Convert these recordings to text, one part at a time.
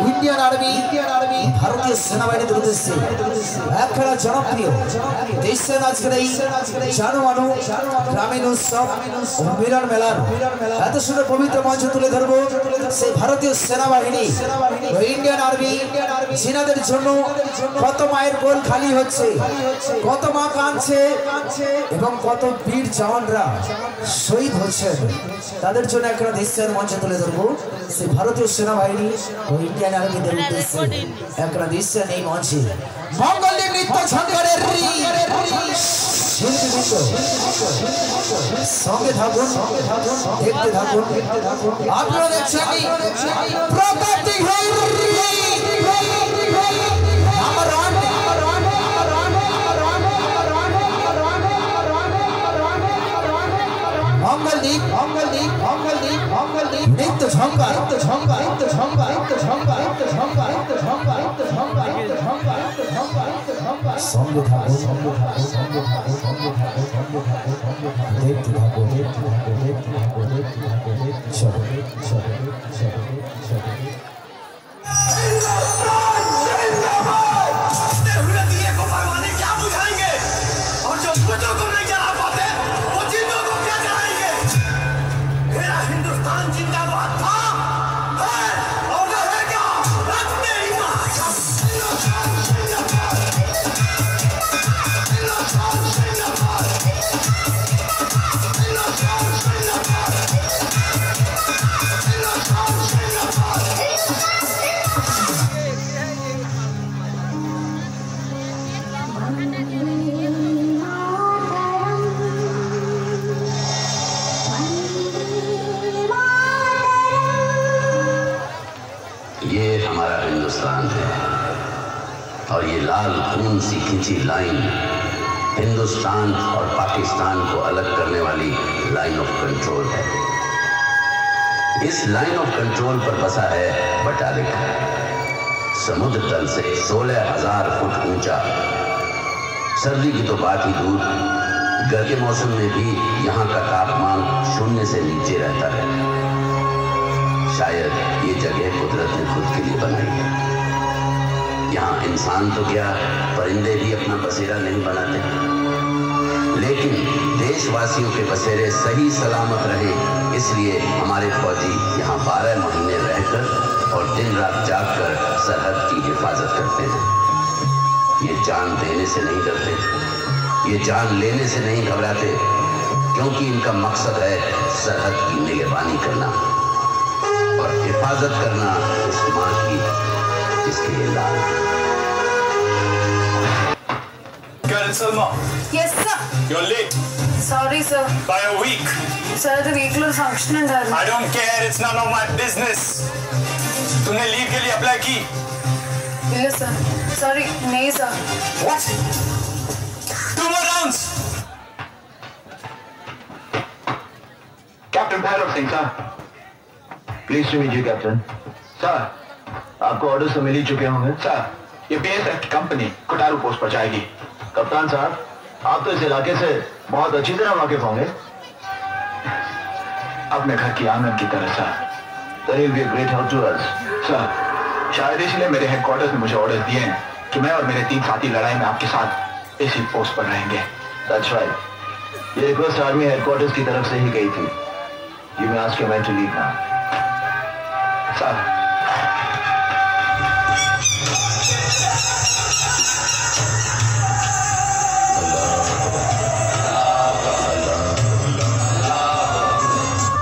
Indian army भारतीय सेनाबाहिনীর উদ্দেশ্যে একখানা জনপ্রিয় দেশের আজকের এই জানুয়ানু গ্রামীণ উৎসব ও মিলন মেলার এত সুন্দর পবিত্র মঞ্চ তুলে ধরবো সেই ভারতীয় সেনাবাহিনী ও ইন্ডিয়ান আর্মি জিনাদের জন্য কত মায়ের কোল খালি হচ্ছে, কত মা কাঁদছে এবং কত বীর জওয়ানরা শহীদ হচ্ছেন, তাদের জন্য একটা দেশের মঞ্চ তুলে ধরবো সেই ভারতীয় সেনাবাহিনী ও ইন্ডিয়ান আর্মিদের উদ্দেশ্যে একটা দৃশ্যের এই মঞ্চে মঙ্গলদেব নৃত্য ঝঙ্কারের সঙ্গে থাকুন, দেখতে থাকুন। আপনারা দেখছেন প্রাকৃতিক নৃত্য ঝঙ্কার সঙ্গে থাকো, দেখতে থাকো, চলো और ये लाल खून सी खिंची लाइन हिंदुस्तान और पाकिस्तान को अलग करने वाली लाइन ऑफ कंट्रोल है। इस लाइन ऑफ कंट्रोल पर बसा है बटालिक, समुद्र तल से 16,000 फुट ऊंचा। सर्दी की तो बात ही दूर, गर्मी के मौसम में भी यहाँ का तापमान 0 से नीचे रहता है। शायद ये जगह कुदरत ने खुद के लिए बनाई है। यहाँ इंसान तो क्या, परिंदे भी अपना बसेरा नहीं बनाते, लेकिन देशवासियों के बसेरे सही सलामत रहे, इसलिए हमारे फौजी यहाँ 12 महीने रहकर और दिन रात जागकर सरहद की हिफाजत करते हैं। ये जान देने से नहीं डरते, ये जान लेने से नहीं घबराते, क्योंकि इनका मकसद है सरहद की निगरानी करना और हिफाजत करना उस माँ की जिसके लिए लाल। Salma. Yes, sir. You're late. Sorry, sir. By a week. Sir, the vehicle function है। I don't care. It's none of my business. तूने लीव के लिए अप्लाई की? Yes, sir. Sorry, नहीं sir. What? 2 more rounds. Captain Bhairav Singh, sir. Pleased to meet you, Captain. Sir, आपको order तो मिल ही चुके होंगे। सर, ये BSF कंपनी कोटारू पोस्ट पर जाएगी। कप्तान साहब, आप तो इस इलाके से बहुत अच्छी तरह वाकिफ होंगे। अपने घर की आंगन की तरह sir. That will be a great help to us. Sir, शायद इसलिए मेरे हेडक्वार्टर्स ने मुझे ऑर्डर दिए हैं कि मैं और मेरे 3 साथी लड़ाई में आपके साथ इसी पोस्ट पर रहेंगे। That's right. ये रिक्वेस्ट आर्मी हेडक्वार्टर्स की तरफ से ही गई थी। You may ask your men to leave now. Sir,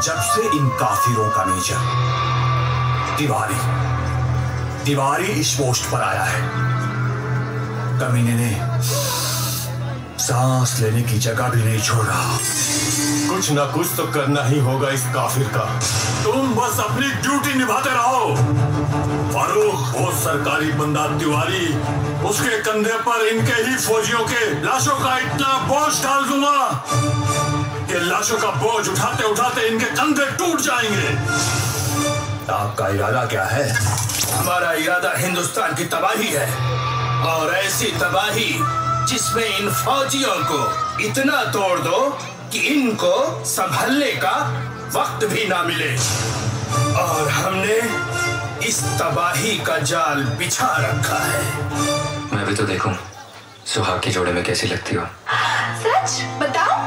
जब से इन काफिरों का मेजर तिवारी इस पोस्ट पर आया है, कमीने ने सांस लेने की जगह भी नहीं छोड़ा। कुछ ना कुछ तो करना ही होगा इस काफिर का। तुम बस अपनी ड्यूटी निभाते रहो। फारूक, वो सरकारी बंदा तिवारी, उसके कंधे पर इनके ही फौजियों के लाशों का इतना बोझ डाल दूंगा कि लाशों का बोझ उठाते उठाते इनके कंधे टूट जाएंगे। आपका इरादा क्या है? हमारा इरादा हिंदुस्तान की तबाही है, और ऐसी तबाही जिसमें इन फौजियों को इतना तोड़ दो कि इनको संभलने का वक्त भी ना मिले। और हमने इस तबाही का जाल बिछा रखा है। मैं भी तो देखूं सुहाग के जोड़े में कैसी लगती हो। सच बताओ।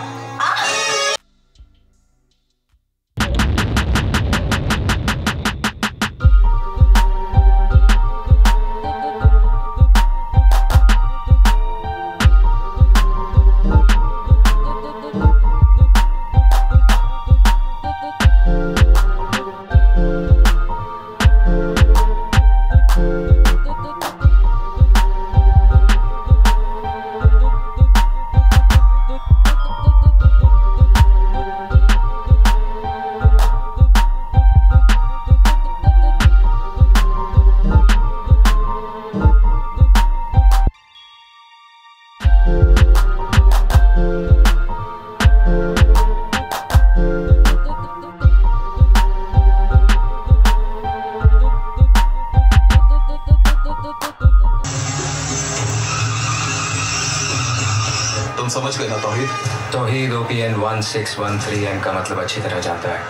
समझ गए ना तौहीद? तौहीद OPN 1613N का मतलब अच्छी तरह जानता है।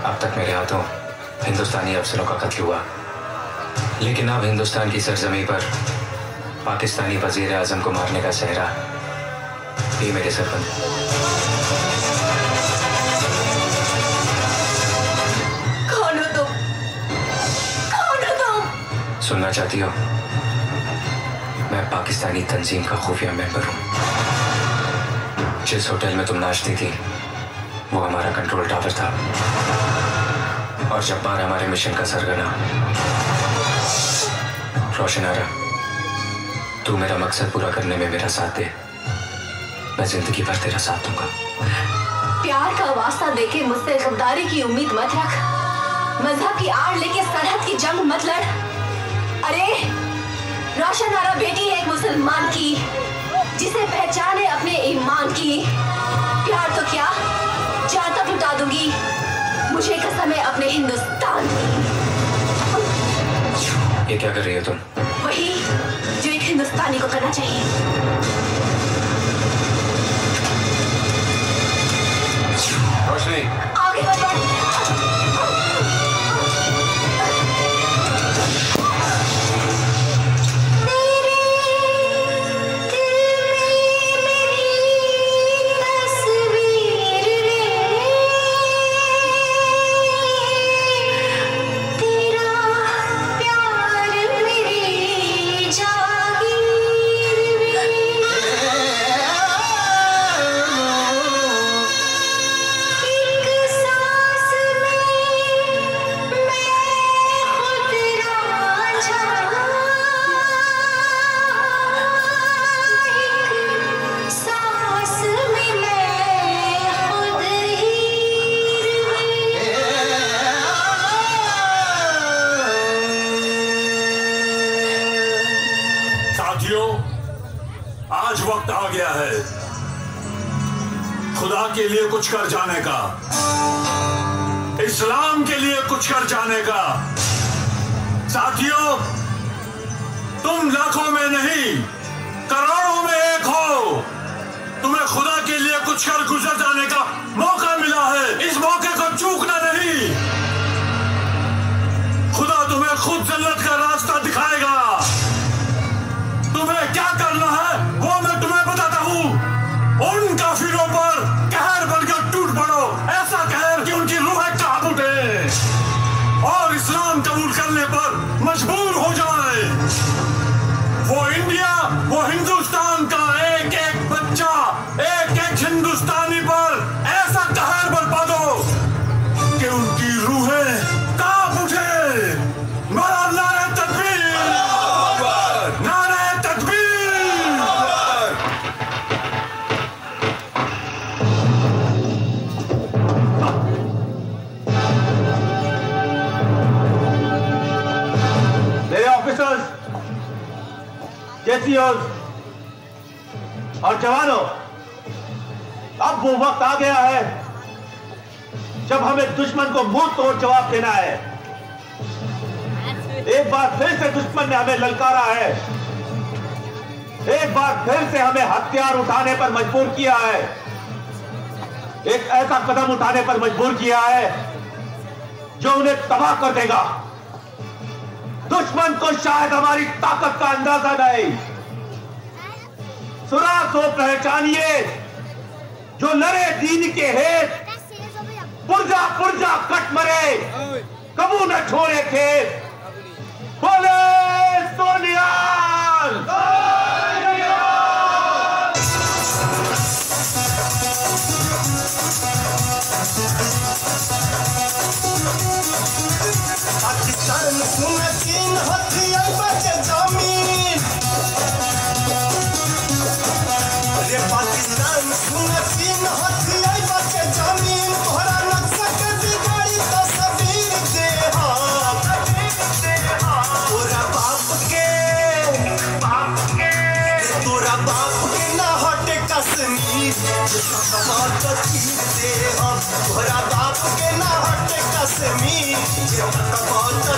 अब तक मेरे हाथों हिंदुस्तानी अफसरों का कत्ल हुआ, लेकिन अब हिंदुस्तान की सरजमी पर पाकिस्तानी वजीर आजम को मारने का सहरा भी मेरे सर पर। कौन हो तुम? कौन हो तुम? सुनना चाहती हो? मैं पाकिस्तानी तंजीम का खुफिया मेंबर हूँ। जिस होटल में तुम नाचती थी वो हमारा कंट्रोल टावर था, और जब्बार हमारे मिशन का सरगना। रोशनारा, तू मेरा मकसद पूरा करने में मेरा साथ दे, मैं जिंदगी भर तेरा साथ दूंगा। प्यार का वास्ता देके मुझसे गद्दारी की उम्मीद मत रख। मजहब की आड़ लेके सरहद की जंग मत लड़। अरे रोशनारा बेटी है एक मुसलमान की, जिसे पहचान है अपने ईमान की। प्यार तो क्या, जान तक लुटा दूंगी। मुझे कसम है अपने हिंदुस्तान की। ये क्या कर रही हो तुम? वही जो एक हिंदुस्तानी को करना चाहिए। रोशनी, आगे मत बढ़। आज वक्त आ गया है खुदा के लिए कुछ कर जाने का, इस्लाम के लिए कुछ कर जाने का। साथियों, तुम लाखों में नहीं करोड़ों में एक हो। तुम्हें खुदा के लिए कुछ कर गुजर जाने का मौका मिला है, इस मौके को चूकना नहीं। खुदा तुम्हें खुद जन्नत का रास्ता दिखाएगा। तुम्हें क्या करना है वो मैं तुम्हें बताता हूँ। उन काफिरों पर कहर बनकर टूट पड़ो, ऐसा कहर कि उनकी रूहें कांप उठे और इस्लाम कबूल करने पर मजबूर हो जाए। वो इंडिया, वो हिंदुस्तान का एक एक बच्चा, एक एक हिंदुस्तानी पर ऐसा कहर बरपा दो कि उनकी रूहें कांप उठे। मारा नारे तकबीर, नारे तकबीर। मेरे ऑफिसर्स, जेसीओज और जवानों, अब वो वक्त आ गया है जब हमें दुश्मन को मुंह तोड़ जवाब देना है। एक बार फिर से दुश्मन ने हमें ललकारा है, एक बार फिर से हमें हथियार उठाने पर मजबूर किया है, एक ऐसा कदम उठाने पर मजबूर किया है जो उन्हें तबाह कर देगा। दुश्मन को शायद हमारी ताकत का अंदाजा नहीं। सुराग को पहचानिए, जो लड़े दीन के हेत, पुरजा पुरजा कट मरे, कबू न छोड़े खेत। बोले सोनियाल। पाकिस्तान सुने तीन हथियार बचे जमीन। अरे पाकिस्तान सुने तीन हथियार बचे जमीन। तोहरा नक्शा के बिगाड़ी तस्वीर दे तोरा बाप के ना हटे कश्मीर। तोरा बाप के ना हटे कश्मीर।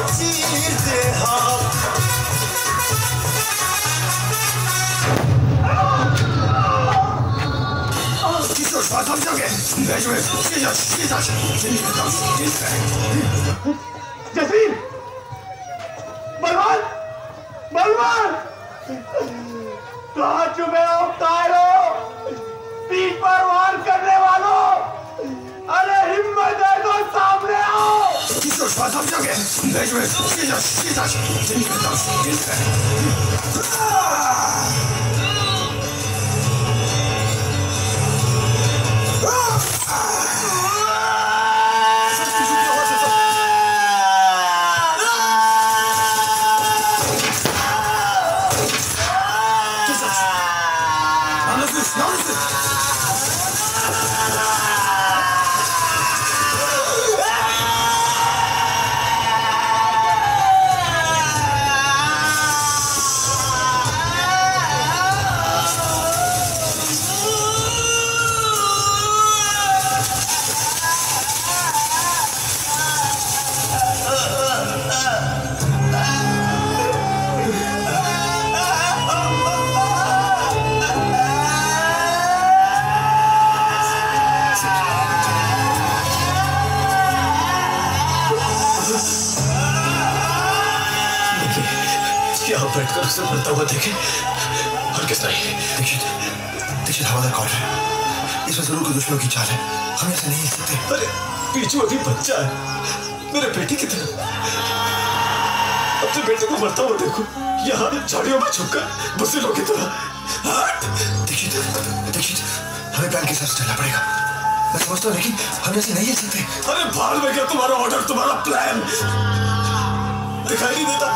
चीर दे जसीर, बलवान, बलवान, कहाँ चुके हो कायरो? पीठ पर वार करने वालों, अरे हिम्मत है तो सामने आओ। बैठकर उसे मरता हुआ देखे और किस नहीं। दीक्षित हवाला कौन है? इसमें जरूर कोई दुश्मनों की चाल है। हम ऐसे नहीं सकते। अरे पीछू अभी बच्चा है, मेरे बेटे की तरह। अपने बेटे को मरता हुआ देखो, यहाँ झाड़ियों में छुपकर बुज़दिलों की तरह। दीक्षित, हमें प्लान के हिसाब से चलना पड़ेगा। मैं समझता हूँ, लेकिन हम ऐसे नहीं सकते। अरे भाड़ में क्या तुम्हारा ऑर्डर, तुम्हारा प्लान दिखाई नहीं देता?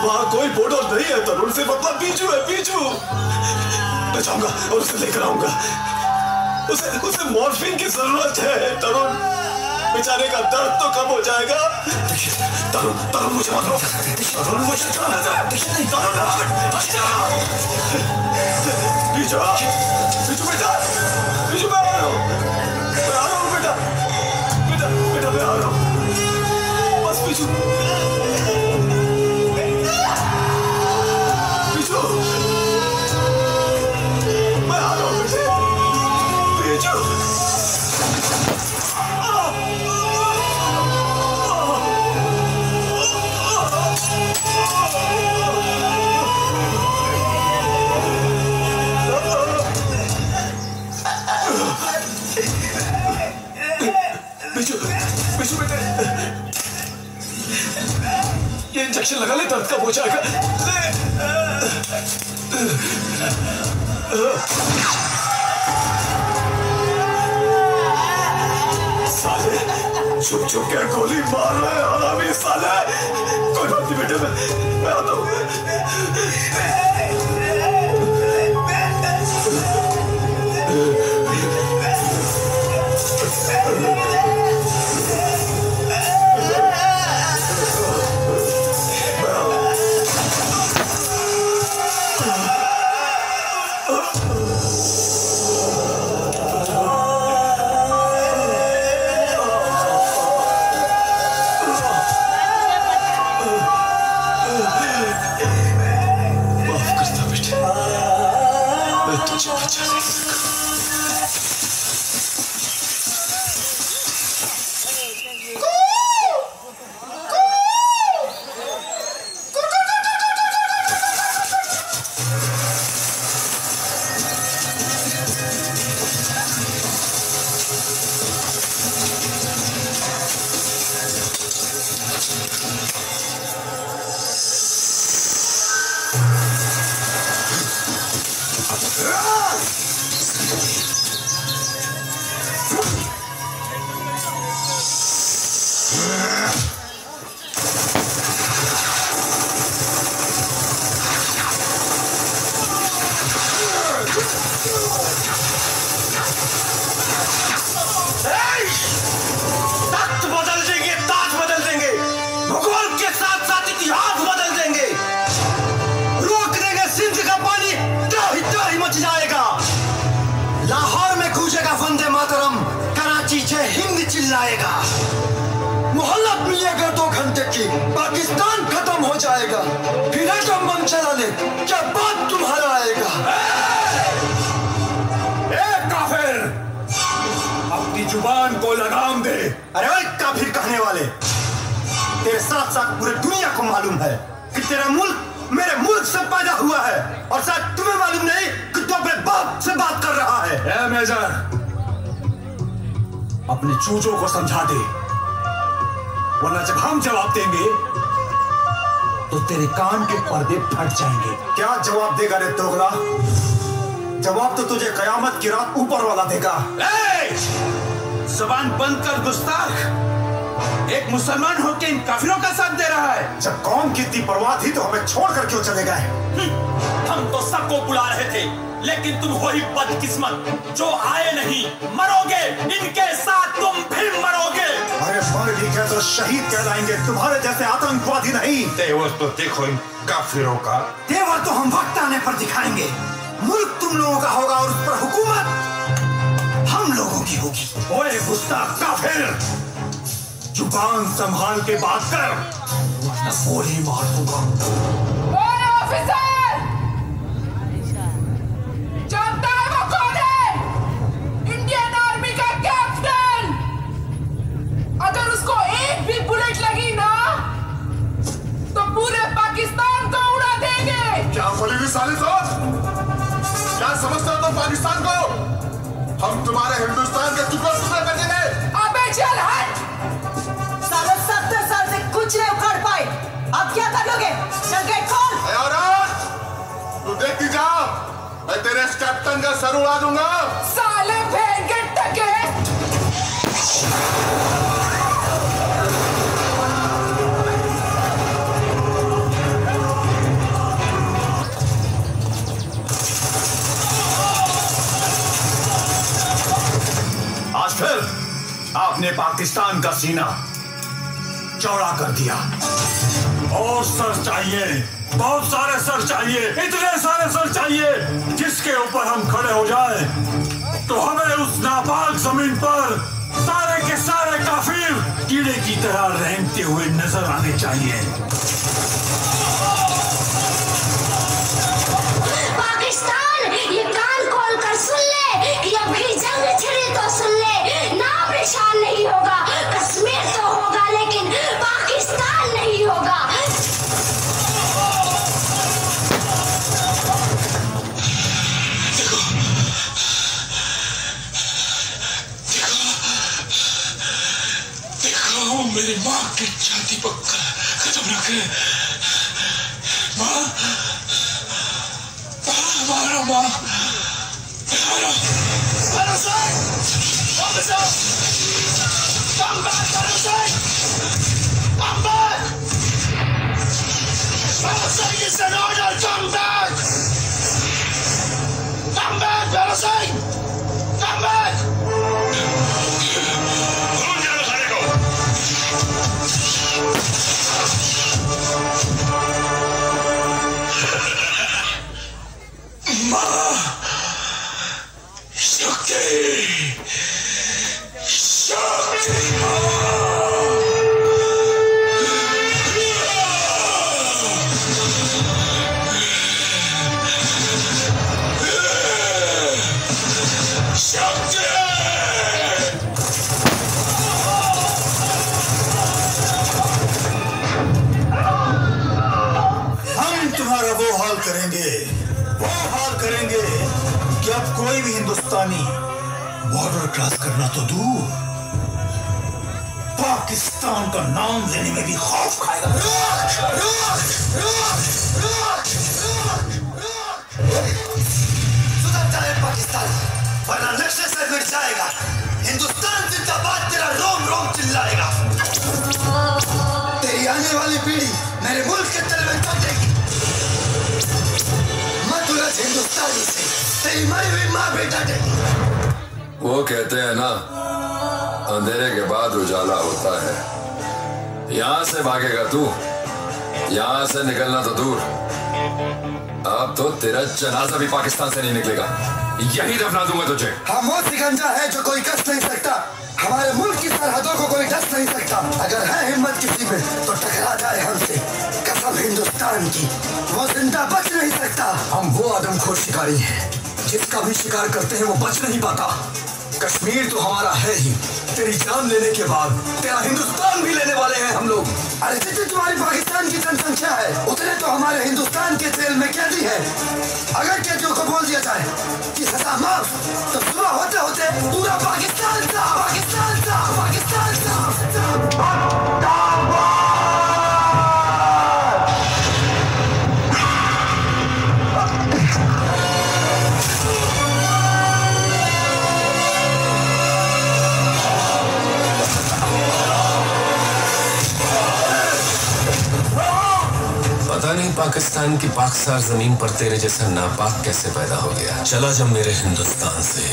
वहाँ कोई बॉर्डर नहीं है तरुण, से मतलब पीछू है, पीछू। मैं जाऊंगा और उसे लेकर आऊंगा। उसे मॉर्फिन की जरूरत है तरुण। बेचारे का दर्द तो कम हो जाएगा। तरुण मुझे मत रोक। तरुण मुझे जाना था। पीछू बेटा, पीछू मैं आ रहा हूँ बेटा, मैं आ रहा हूँ। बस पीछू, मैं आ रहा हूँ बेटे। पीछू बेटे, ये इंजेक्शन लगा ले, दर्द कम हो जाएगा। साले छुप छुप के गोली मार रहे हैं हरामी साले। कोई बात नहीं बेटे, मैं आता हूँ। माफ करना बेटा। तख्त बदल देंगे, ताज बदल देंगे, भूगोल के साथ साथ इतिहास बदल देंगे, रोक देंगे सिंध का पानी, त्राही मच जाएगा। लाहौर में गूंजेगा वंदे मातरम, कराची से हिंद चिल्लाएगा। मोहल्लत मिलेगा 2 घंटे की, पाकिस्तान खत्म हो जाएगा। फिर एटम बम चला ले, क्या बात तुम्हारा आएगा? काफिर, अपनी जुबान को लगाम दे। अरे ओए काफिर कहने वाले, तेरे साथ साथ पूरे दुनिया को मालूम है कि तेरा मुल्क मेरे मुल्क से पैदा हुआ है, और शायद तुम्हें मालूम नहीं कि तू अपने बाप से बात कर रहा है। ए मेजर, अपने चूचों को समझा दे, वरना जब हम जवाब देंगे तो तेरे कान के पर्दे फट जाएंगे। क्या जवाब देगा रे दोगला? जवाब तो तुझे कयामत की रात ऊपर वाला देगा। ज़बान बंद कर गुस्ताख। एक मुसलमान होकर इन काफिरों का साथ दे रहा है। जब कौम की इतनी परवाह थी तो हमें छोड़कर क्यों चले गए? हम तो सबको बुला रहे थे, लेकिन तुम वही बदकिस्मत जो आए नहीं। मरोगे, इनके साथ तुम भी मरोगे। अरे मर भी गए तो शहीद कहलाएंगे, तुम्हारे जैसे आतंकवादी नहीं। तेवर तो देखो इन काफिरों का। तेवर तो हम वक्त आने पर दिखाएंगे। मुल्क तुम लोगों का होगा और उस पर हुकूमत हम लोगों की होगी। ओए गुस्ताख काफिर, जुबान संभाल के बात कर, वरना गोली मार दूंगा। ओए ऑफिसर, जानता है वो कौन है? इंडियन आर्मी का कैप्टन। अगर उसको एक भी बुलेट लगी ना तो पूरे पाकिस्तान को उड़ा देंगे। क्या बोली साले साहब? क्या समझते हो तुम पाकिस्तान को? हम तुम्हारे हिंदुस्तान के टुकड़े टुकड़े कर देंगे। अबे चल हट। साले 70 साल से कुछ नहीं उखाड़ पाए, अब क्या कर लोगे? चल गेट खोल। तू देखती जा, मैं तेरे इस कैप्टन का सर उड़ा दूंगा। साले भेड़ के टके। आज फिर आपने पाकिस्तान का सीना चौड़ा कर दिया। और सर चाहिए, बहुत सारे सर चाहिए, इतने सारे सर चाहिए जिसके ऊपर हम खड़े हो जाए तो हमें उस नापाक जमीन पर सारे के सारे काफिर कीड़े की तरह रेंगते हुए नजर आने चाहिए। पाकिस्तान, ये कान खोल कर सुन ले कि अब भी जंग छिड़ी तो सुन ले। नाम निशान नहीं होगा, कश्मीर तो होगा लेकिन पाकिस्तान नहीं होगा। देखो मेरी माँ की छाती पर कदम रखे। माँ, मारो माँ, मारो। Officer! Come back, Parasite! Come back! Parasite is an order! Come back! Come back, Parasite! Come back! कौन जाना सारे को? माँ, शक्ति! हम तुम्हारा वो हाल करेंगे कि अब कोई भी हिंदुस्तानी बॉर्डर क्रॉस करना तो दूर, पाकिस्तान का नाम लेने में भी खौफ खाएगा। सुधर जाए पाकिस्तान, वरना नक्शे से मिट जाएगा। हिंदुस्तान जिंदाबाद, तेरा रोम रोम चिल्लाएगा। आने वाली पीढ़ी मेरे मुल्क के तलवे काटेगी। मत उलझ हिंदुस्तानी से, तेरी मरी हुई माँ बेटा देगी। वो कहते हैं ना, अंधेरे के बाद उजाला होता है। यहाँ से भागेगा तू, यहाँ से निकलना तो दूर, अब तो तेरा जनाजा भी पाकिस्तान से नहीं निकलेगा, यही दफना दूंगा तुझे। हम वो सिकंजा है जो कोई कस नहीं सकता, हमारे मुल्क की सरहदों को कोई डस नहीं सकता। अगर है हिम्मत किसी में तो टकरा जाए हमसे, कसम हिंदुस्तान की, वो जिंदा बच नहीं सकता। हम वो आदमखोर शिकारी हैं, जिसका भी शिकार करते हैं वो बच नहीं पाता। कश्मीर तो हमारा है ही, तेरी जान लेने के बाद तेरा हिंदुस्तान भी लेने वाले हैं हम लोग। अरे जितनी तुम्हारी पाकिस्तान की जनसंख्या है उतने तो हमारे हिंदुस्तान के जेल में कैदी है। अगर कैदियों को बोल दिया जाए कि सजा माफ, तो सुबह होते होते पूरा पाकिस्तान सा पाकिस्तान सा पाकिस्तान सा। पता नहीं पाकिस्तान की पाकसार जमीन पर तेरे जैसा नापाक कैसे पैदा हो गया। चला जब मेरे हिंदुस्तान से।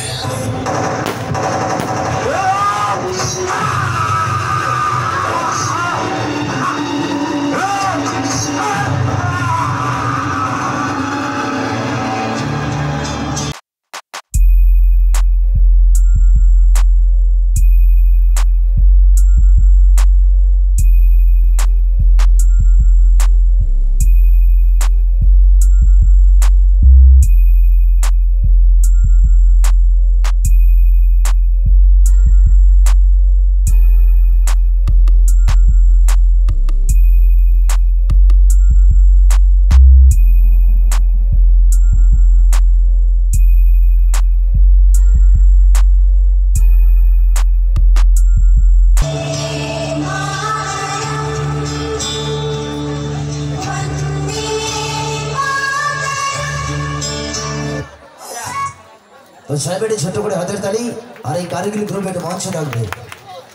তো সবাই বেটে ছোট করে হাতের তালি আর এই কারগিল গ্রুপ এটা মঞ্চে থাকবে,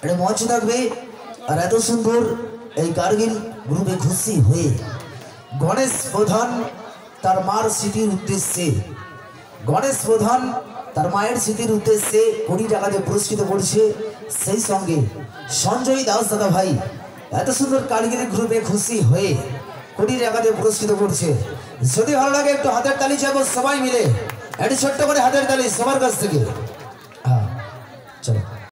এটা মঞ্চে থাকবে। আর এত সুন্দর এই কারগিল গ্রুপে খুশি হয়ে গণেশ প্রধান তার মার স্মৃতির উদ্দেশ্যে, গণেশ প্রধান তার মায়ের স্মৃতির উদ্দেশ্যে কোটি টাকা দিয়ে পুরস্কৃত করছে। সেই সঙ্গে সঞ্জয় দাস দাদা ভাই এত সুন্দর কারগিল গ্রুপে খুশি হয়ে কোটি টাকা দিয়ে পুরস্কৃত করছে। যদি ভালো লাগে একটু হাতের তালি চাইবো সবাই মিলে, একটু ছোট্ট করে হাতের তালি সবার কাছ থেকে। হ্যাঁ চলো।